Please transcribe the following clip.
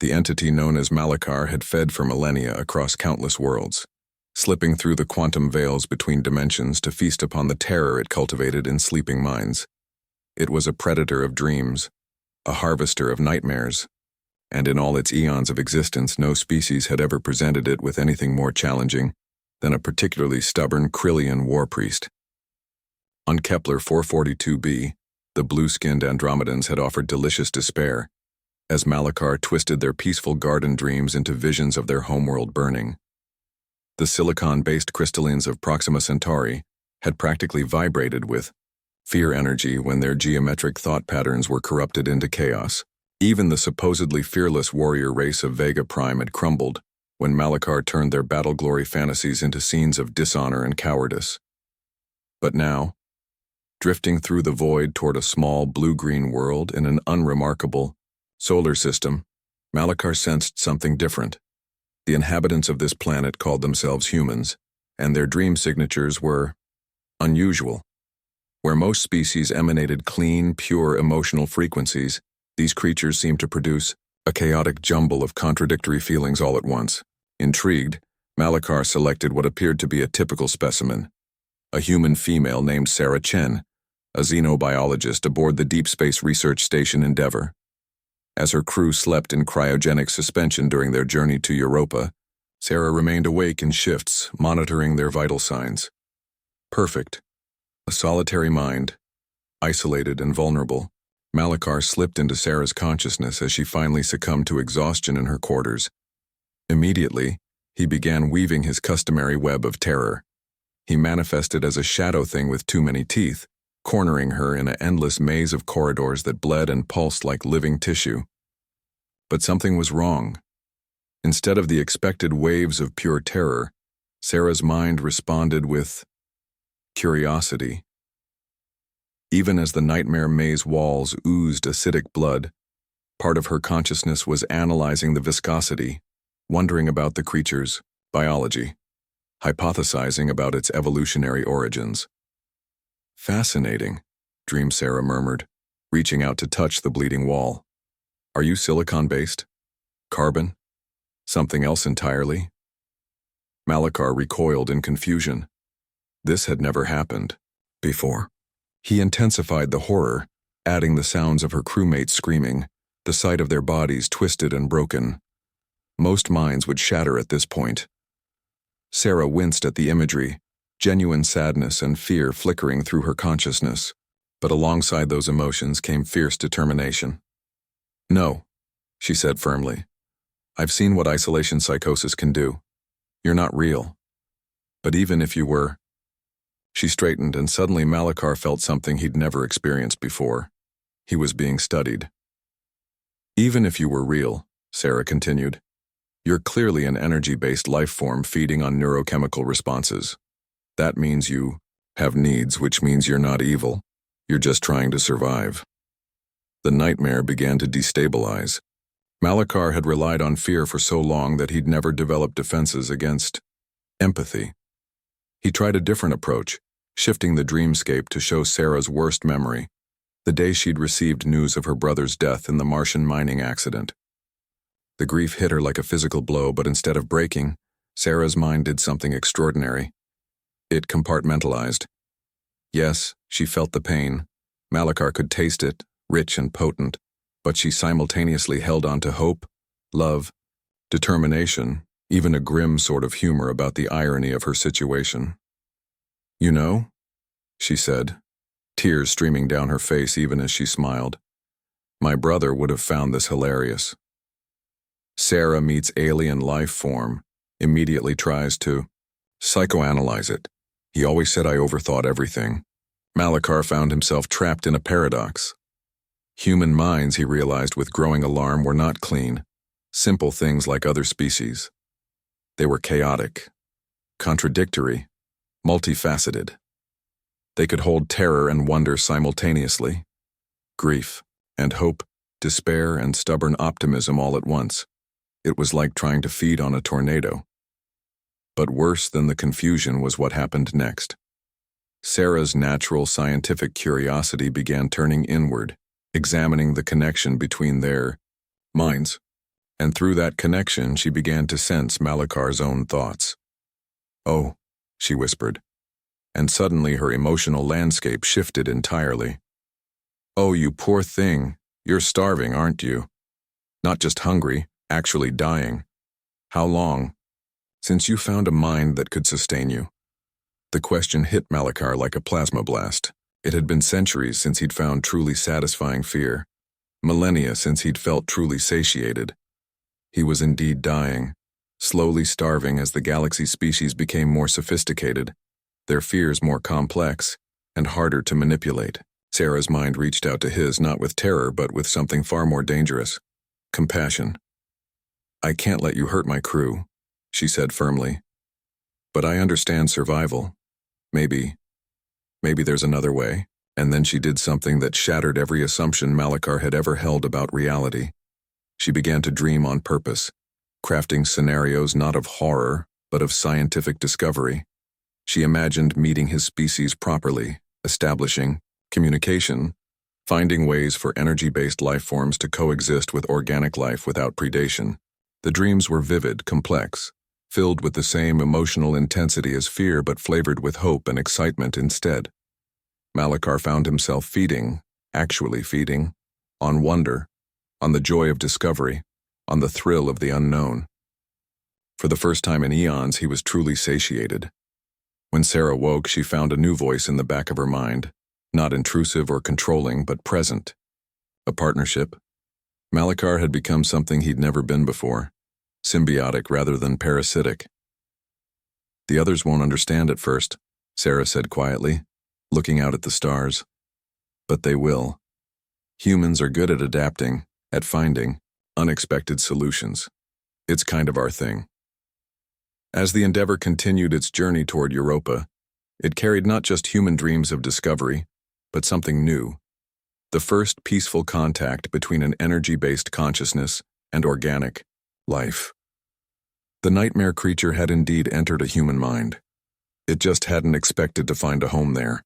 The entity known as Malachar had fed for millennia across countless worlds, slipping through the quantum veils between dimensions to feast upon the terror it cultivated in sleeping minds. It was a predator of dreams, a harvester of nightmares, and in all its eons of existence, no species had ever presented it with anything more challenging than a particularly stubborn Krillian war priest. On Kepler 442b, the blue-skinned Andromedans had offered delicious despair, as Malachar twisted their peaceful garden dreams into visions of their homeworld burning. The silicon-based crystallines of Proxima Centauri had practically vibrated with fear energy when their geometric thought patterns were corrupted into chaos. Even the supposedly fearless warrior race of Vega Prime had crumbled when Malachar turned their battle glory fantasies into scenes of dishonor and cowardice. But now, drifting through the void toward a small blue-green world in an unremarkable solar system, Malachar sensed something different. The inhabitants of this planet called themselves humans, and their dream signatures were unusual. Where most species emanated clean, pure emotional frequencies, these creatures seemed to produce a chaotic jumble of contradictory feelings all at once. Intrigued, Malachar selected what appeared to be a typical specimen, a human female named Sarah Chen, a xenobiologist aboard the Deep Space Research Station Endeavour. As her crew slept in cryogenic suspension during their journey to Europa, Sarah remained awake in shifts, monitoring their vital signs. Perfect. A solitary mind, isolated and vulnerable, Malachar slipped into Sarah's consciousness as she finally succumbed to exhaustion in her quarters. Immediately, he began weaving his customary web of terror. He manifested as a shadow thing with too many teeth, cornering her in an endless maze of corridors that bled and pulsed like living tissue. But something was wrong. Instead of the expected waves of pure terror, Sarah's mind responded with curiosity. Even as the nightmare maze walls oozed acidic blood, part of her consciousness was analyzing the viscosity, wondering about the creature's biology, hypothesizing about its evolutionary origins. Fascinating, dreamed Sarah murmured, reaching out to touch the bleeding wall. Are you silicon-based? Carbon? Something else entirely? Malachar recoiled in confusion. This had never happened before. He intensified the horror, adding the sounds of her crewmates screaming, the sight of their bodies twisted and broken. Most minds would shatter at this point. Sarah winced at the imagery, genuine sadness and fear flickering through her consciousness, but alongside those emotions came fierce determination. No, she said firmly. I've seen what isolation psychosis can do. You're not real. But even if you were... She straightened, and suddenly Malachar felt something he'd never experienced before. He was being studied. Even if you were real, Sarah continued, you're clearly an energy-based life form feeding on neurochemical responses. That means you have needs, which means you're not evil. You're just trying to survive. The nightmare began to destabilize. Malachar had relied on fear for so long that he'd never developed defenses against empathy. He tried a different approach, shifting the dreamscape to show Sarah's worst memory, the day she'd received news of her brother's death in the Martian mining accident. The grief hit her like a physical blow, but instead of breaking, Sarah's mind did something extraordinary. It compartmentalized. Yes, she felt the pain. Malachar could taste it, rich and potent, but she simultaneously held on to hope, love, determination, even a grim sort of humor about the irony of her situation. You know, she said, tears streaming down her face even as she smiled. My brother would have found this hilarious. Sarah meets alien life form, immediately tries to psychoanalyze it. He always said I overthought everything. Malachar found himself trapped in a paradox. Human minds, he realized with growing alarm, were not clean, simple things like other species. They were chaotic, contradictory, multifaceted. They could hold terror and wonder simultaneously, grief and hope, despair and stubborn optimism all at once. It was like trying to feed on a tornado. But worse than the confusion was what happened next. Sarah's natural scientific curiosity began turning inward, examining the connection between their minds. and through that connection she began to sense Malakar's own thoughts. "Oh," she whispered, and suddenly her emotional landscape shifted entirely. "Oh, you poor thing, you're starving, aren't you? Not just hungry, actually dying. How long? Since you found a mind that could sustain you?" The question hit Malakar like a plasma blast. It had been centuries since he'd found truly satisfying fear, millennia since he'd felt truly satiated. He was indeed dying, slowly starving as the galaxy species became more sophisticated, their fears more complex, and harder to manipulate. Sarah's mind reached out to his not with terror but with something far more dangerous: compassion. "I can't let you hurt my crew," she said firmly. "But I understand survival. Maybe there's another way." And then she did something that shattered every assumption Malakar had ever held about reality. She began to dream on purpose, crafting scenarios not of horror, but of scientific discovery. She imagined meeting his species properly, establishing communication, finding ways for energy-based life forms to coexist with organic life without predation. The dreams were vivid, complex, filled with the same emotional intensity as fear but flavored with hope and excitement instead. Malakar found himself feeding, actually feeding, on wonder, on the joy of discovery, on the thrill of the unknown. For the first time in eons, he was truly satiated. When Sarah woke, she found a new voice in the back of her mind, not intrusive or controlling, but present. A partnership. Malakar had become something he'd never been before, symbiotic rather than parasitic. "The others won't understand at first," Sarah said quietly, looking out at the stars. "But they will. Humans are good at adapting, at finding unexpected solutions. It's kind of our thing." As the Endeavour continued its journey toward Europa, it carried not just human dreams of discovery, but something new: the first peaceful contact between an energy-based consciousness and organic life. The nightmare creature had indeed entered a human mind. It just hadn't expected to find a home there.